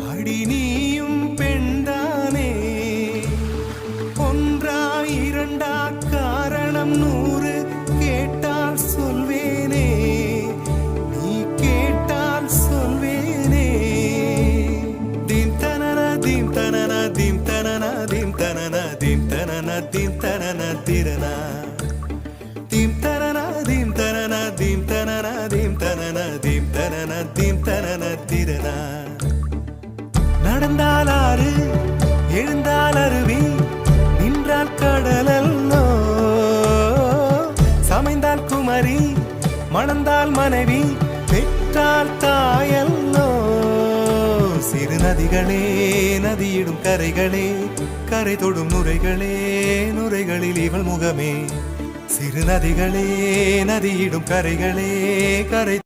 அடி நீயும் பெண்தானே ஒன்றா இரண்டா காரணம் 100 கேட்டால் சொல்வேனே நீ கேட்டால் சொல்வேனே தீம் தனன தீம் தனன தீம் தனன தீம் தனன தீம் தனன தீம் தனன திரனா தீம் தனன தீம் தனன தீம் தனன தீம் தனன தீம் தனன தீம் தனன திரனா நடந்தால் ஆறு எழுந்தால் அருவி நின்றால் கடலல்லோ சமைந்தால் குமரி மணந்தால் மனைவி பெற்றால் தாயல்லோ சிறு நதிகளே நதியிடும் கரைகளே கரை தொடும் நுரைகளே நுரைகளில் இவள் முகமே சிறு நதிகளே நதியிடும் கரைகளே கரை